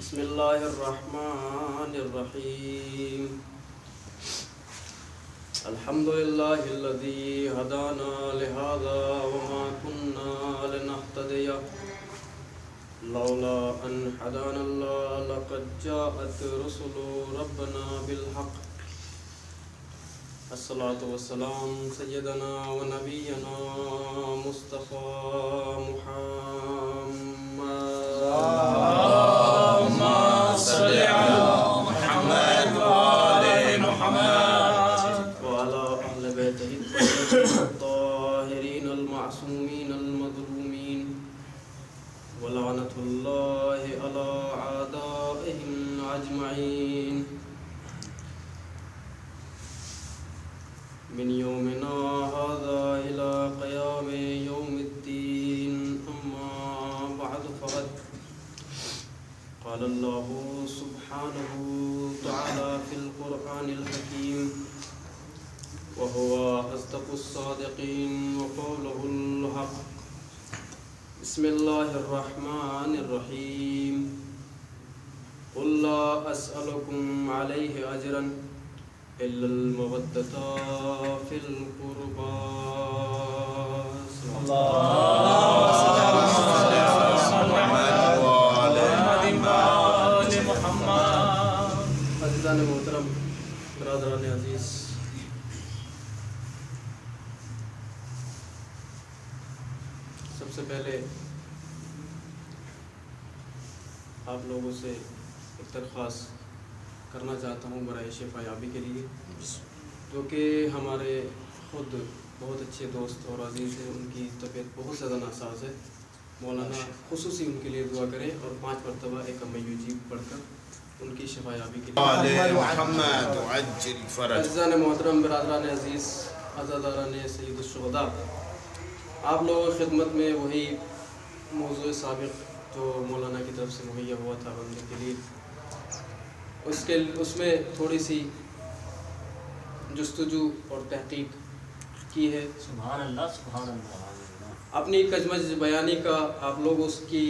بسم اللہ الرحمن الرحیم الحمد للہ الذی ہدانا لہذا وما كنا لنہتدی لولا ان ہدانا اللہ لقد جاءت رسل ربنا بالحق الصلاة والسلام سیدنا و نبینا مصطفیٰ محمد صل على محمد وآل محمد وعلى أهل بيته الطاهرين المعصومين المظلومين ولعنة الله على أعدائهم أجمعين من يومنا هذا إلى قيام يوم الدين أما بعد فقد قال الله سبحانه تعالى في القرآن الحكيم وهو أصدق الصادقين وقوله الحق بسم الله الرحمن الرحيم قل لا أسألكم عليه أجرا إلا المودة في القربى عزیزان محترم، برادران عزیز، سب سے پہلے آپ لوگوں سے ایک درخواست کرنا چاہتا ہوں برائے شفا یابی کے لیے، جو کہ ہمارے خود بہت اچھے دوست اور عزیز ہیں، ان کی طبیعت بہت زیادہ ناساز ہے، مولانا خصوصی ان کے لیے دعا کریں اور 5 مرتبہ ایک امیوجیب پڑھ کر ان کی شفا یابی کے لیے محمد عجل فرج. عزیزان محترم، برادران عزیز، عزاداران سید الشہداء، آپ لوگوں کی خدمت میں وہی موضوع سابق جو مولانا کی طرف سے مہیا ہوا تھا بندے کے لیے، اس میں تھوڑی سی جستجو اور تحقیق کی ہے. سبحان اللہ سبحان اللہ. اپنی کجمج بیانی کا آپ لوگ اس کی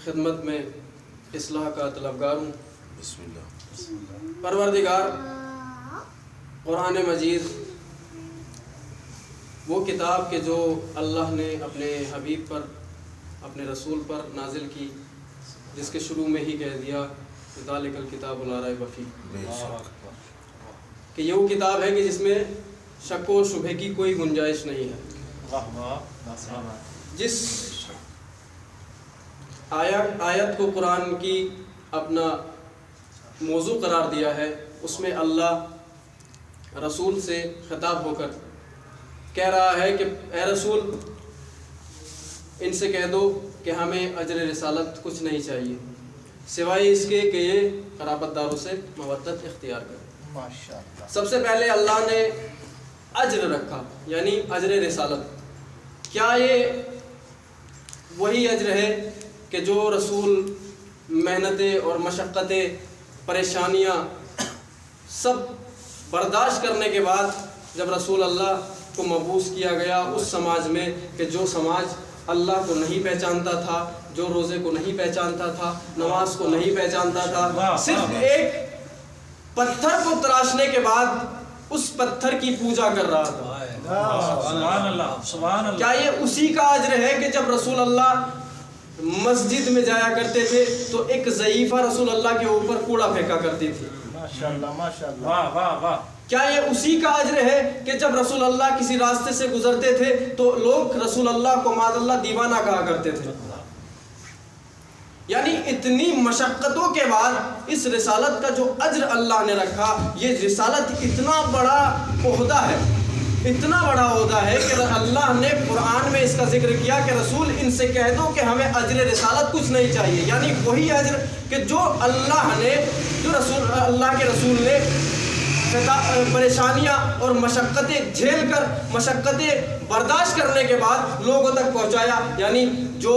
خدمت میں اصلاح کا طلبگار ہوں. بسم اللہ. پروردگار قرآن مجید وہ کتاب کہ جو اللہ نے اپنے حبیب پر، اپنے رسول پر نازل کی، جس کے شروع میں ہی کہہ دیا ذالک الکتاب لا ریب فیہ، بے شک. کہ یہ وہ کتاب ہے کہ جس میں شک و شبہ کی کوئی گنجائش نہیں ہے. واہ واہ. جس آیت کو قرآن کی اپنا موضوع قرار دیا ہے، اس میں اللہ رسول سے خطاب ہو کر کہہ رہا ہے کہ اے رسول، ان سے کہہ دو کہ ہمیں اجر رسالت کچھ نہیں چاہیے سوائے اس کے کہ یہ قرابت داروں سے مودت اختیار کریں. ماشاءاللہ. سب سے پہلے اللہ نے اجر رکھا، یعنی اجر رسالت. کیا یہ وہی اجر ہے کہ جو رسول محنتیں اور مشقتیں، پریشانیاں سب برداشت کرنے کے بعد جب رسول اللہ کو مبعوث کیا گیا اس سماج میں، کہ جو سماج اللہ کو نہیں پہچانتا تھا، جو روزے کو نہیں پہچانتا تھا، نماز کو نہیں پہچانتا تھا، صرف ایک پتھر کو تراشنے کے بعد اس پتھر کی پوجا کر رہا تھا. سبحان اللہ سبحان اللہ. کیا یہ اسی کا اجر ہے کہ جب رسول اللہ مسجد میں جایا کرتے تھے تو ایک ضعیفہ رسول اللہ کے اوپر کوڑا پھینکا کرتی تھی؟ ماشاءاللہ ماشاءاللہ. واہ واہ واہ. کیا یہ اسی کا اجر ہے کہ جب رسول اللہ کسی راستے سے گزرتے تھے تو لوگ رسول اللہ کو معاذ اللہ دیوانہ کہا کرتے تھے؟ یعنی اتنی مشقتوں کے بعد اس رسالت کا جو اجر اللہ نے رکھا، یہ رسالت اتنا بڑا عہدہ ہے، اتنا بڑا عہدہ ہے کہ اللہ نے قرآن میں اس کا ذکر کیا کہ رسول ان سے کہہ دو کہ ہمیں اجر رسالت کچھ نہیں چاہیے. یعنی وہی اجر کہ جو اللہ کے رسول نے پریشانیاں اور مشقتیں جھیل کر، مشقتیں برداشت کرنے کے بعد لوگوں تک پہنچایا. یعنی جو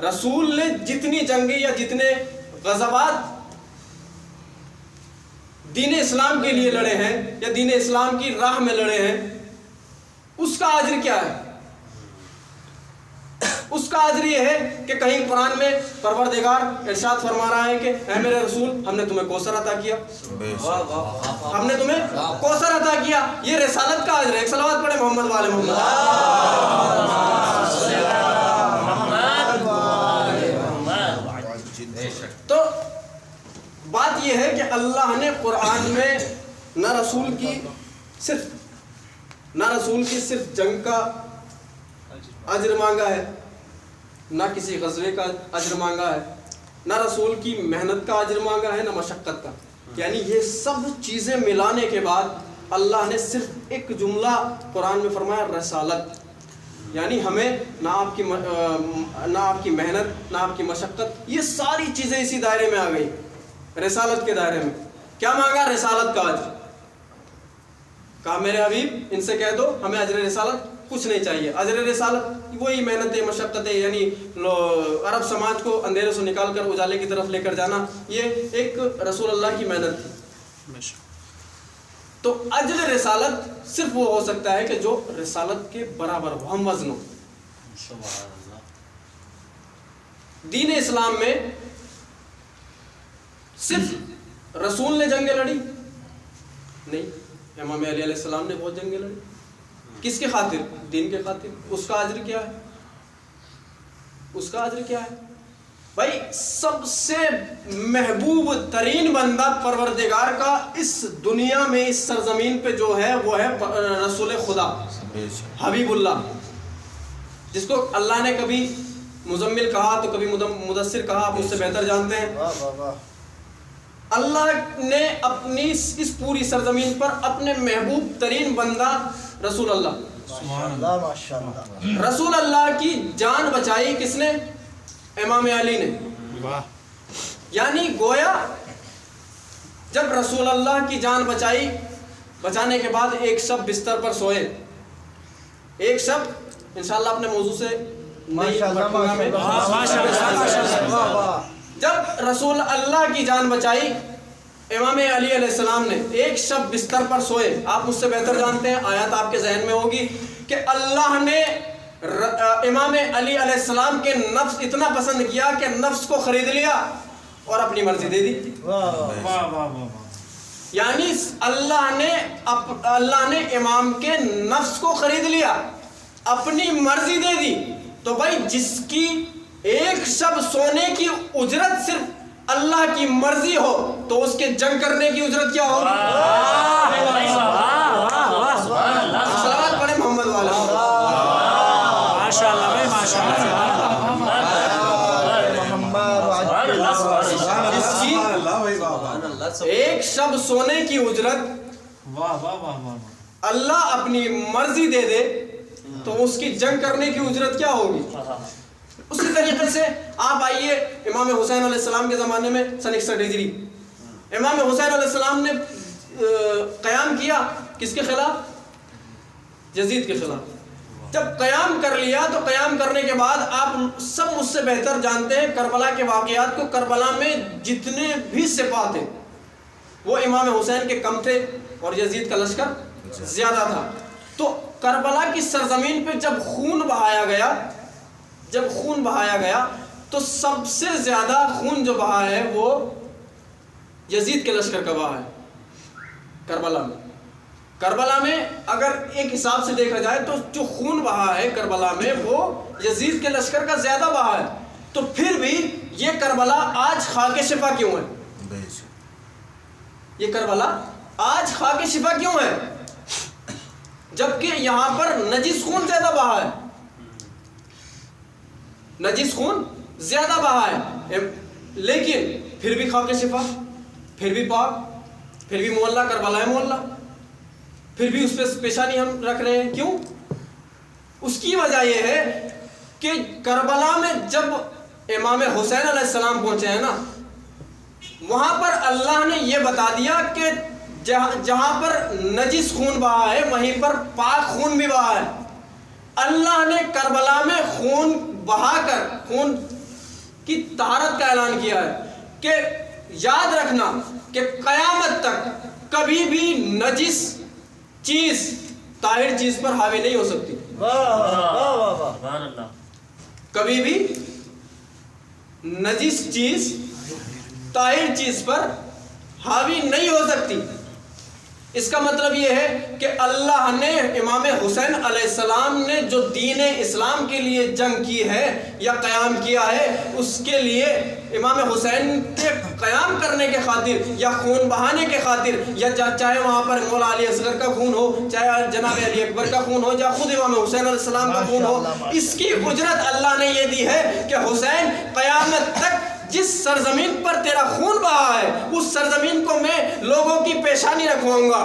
رسول نے جتنی جنگیں یا جتنے غزوات دین اسلام کے لیے لڑے ہیں یا دین اسلام کی راہ میں لڑے ہیں، اس کا اجر کیا ہے؟ اس کا اجر یہ ہے کہ کہیں قرآن میں پروردگار ارشاد فرما رہا ہے کہ اے میرے رسول، ہم نے تمہیں کوثر عطا کیا، ہم نے تمہیں کوثر عطا کیا. یہ رسالت کا اجر ہے. ایک صلوات پڑھے محمد والے محمد. تو بات یہ ہے کہ اللہ نے قرآن میں نہ رسول کی صرف جنگ کا اجر مانگا ہے، نہ کسی غزوے کا اجر مانگا ہے، نہ رسول کی محنت کا اجر مانگا ہے، نہ مشقت کا. یعنی یہ سب چیزیں ملانے کے بعد اللہ نے صرف ایک جملہ قرآن میں فرمایا، رسالت. یعنی ہمیں نہ آپ کی محنت، نہ آپ کی مشقت، یہ ساری چیزیں اسی دائرے میں آ گئی، رسالت کے دائرے میں. کیا مانگا؟ رسالت کا اجر. کہا میرے حبیب ان سے کہہ دو ہمیں اجر رسالت کچھ نہیں چاہیے. اجر رسالت وہی محنتیں، مشقتیں، یعنی عرب سماج کو اندھیرے سے نکال کر اجالے کی طرف لے کر جانا، یہ ایک رسول اللہ کی محنت تھی. تو اجر رسالت صرف وہ ہو سکتا ہے کہ جو رسالت کے برابر ہو، ہم وزن ہو. دین اسلام میں صرف رسول نے جنگیں لڑی نہیں، امام علی علیہ السلام نے بہت جنگیں لڑی. کس کے خاطر؟ دین کے خاطر. اس کا اجر کیا ہے؟ اس کا اجر کیا ہے؟ بھائی سب سے محبوب ترین بندہ پروردگار کا اس دنیا میں، اس سرزمین پہ جو ہے وہ ہے رسول خدا حبیب اللہ، جس کو اللہ نے کبھی مزمل کہا تو کبھی مدثر کہا، آپ اس سے بہتر جانتے ہیں. اللہ نے اپنی اس پوری سرزمین پر اپنے محبوب ترین بندہ رسول اللہ، رسول اللہ کی جان بچائی کس نے؟ امام علی نے. یعنی گویا جب رسول اللہ کی جان بچانے کے بعد ایک شب بستر پر سوئے، ایک شب انشاءاللہ اپنے موضوع سے جب رسول اللہ کی جان بچائی امام علی علیہ السلام نے، ایک شب بستر پر سوئے. آپ مجھ سے بہتر جانتے ہیں، آیات آپ کے ذہن میں ہوگی کہ اللہ نے امام علی علیہ السلام کے نفس اتنا پسند کیا کہ نفس کو خرید لیا اور اپنی مرضی دے دی. یعنی اللہ نے امام کے نفس کو خرید لیا، اپنی مرضی دے دی. تو بھائی جس کی ایک شب سونے کی اجرت صرف اللہ کی مرضی ہو تو اس کے جنگ کرنے کی اجرت کیا ہوگی؟ صلوات پڑھیں محمد والا. ماشاءاللہ بھائی ماشاءاللہ. ایک شب سونے کی اجرت اللہ اپنی مرضی دے دے تو اس کی جنگ کرنے کی اجرت کیا ہوگی؟ اسی طریقے سے آپ آئیے امام حسین علیہ السلام کے زمانے میں سن 61 ہجری امام حسین علیہ السلام نے قیام کیا کس کے خلاف؟ یزید کے خلاف. جب قیام کر لیا تو قیام کرنے کے بعد آپ سب مجھ سے بہتر جانتے ہیں کربلا کے واقعات کو. کربلا میں جتنے بھی سپاہ تھے وہ امام حسین کے کم تھے اور یزید کا لشکر زیادہ تھا. تو کربلا کی سرزمین پہ جب خون بہایا گیا تو سب سے زیادہ خون جو بہا ہے وہ یزید کے لشکر کا بہا ہے کربلا میں اگر ایک حساب سے دیکھا جائے تو جو خون بہا ہے کربلا میں وہ یزید کے لشکر کا زیادہ بہا ہے. تو پھر بھی یہ کربلا آج خاک شفا کیوں ہے؟ یہ کربلا آج خاک شفا کیوں ہے جبکہ یہاں پر نجس خون زیادہ بہا ہے؟ نجس خون زیادہ بہا ہے لیکن پھر بھی خاک شفا، پھر بھی پاک، پھر بھی محلہ کربلا ہے محلہ، پھر بھی اس پہ پیشانی ہم رکھ رہے ہیں. کیوں؟ اس کی وجہ یہ ہے کہ کربلا میں جب امام حسین علیہ السلام پہنچے ہیں نا، وہاں پر اللہ نے یہ بتا دیا کہ جہاں پر نجس خون بہا ہے وہیں پر پاک خون بھی بہا ہے. اللہ نے کربلا میں خون بہا کر، خون کی طہارت کا اعلان کیا ہے کہ یاد رکھنا کہ قیامت تک کبھی بھی نجس چیز طاہر چیز پر حاوی نہیں ہو سکتی. کبھی بھی نجس چیز طاہر چیز پر حاوی نہیں ہو سکتی. اس کا مطلب یہ ہے کہ اللہ نے امام حسین علیہ السلام نے جو دین اسلام کے لیے جنگ کی ہے یا قیام کیا ہے، اس کے لیے امام حسین کے قیام کرنے کے خاطر یا خون بہانے کے خاطر، یا چاہے وہاں پر مولا علی اصغر کا خون ہو، چاہے جناب علی اکبر کا خون ہو، یا خود امام حسین علیہ السلام کا خون ہو، اس کی اجرت اللہ نے یہ دی ہے کہ حسین قیامت تک جس سرزمین پر تیرا خون بہا ہے اس سرزمین کو میں لوگوں کی پیشانی رکھواؤں گا.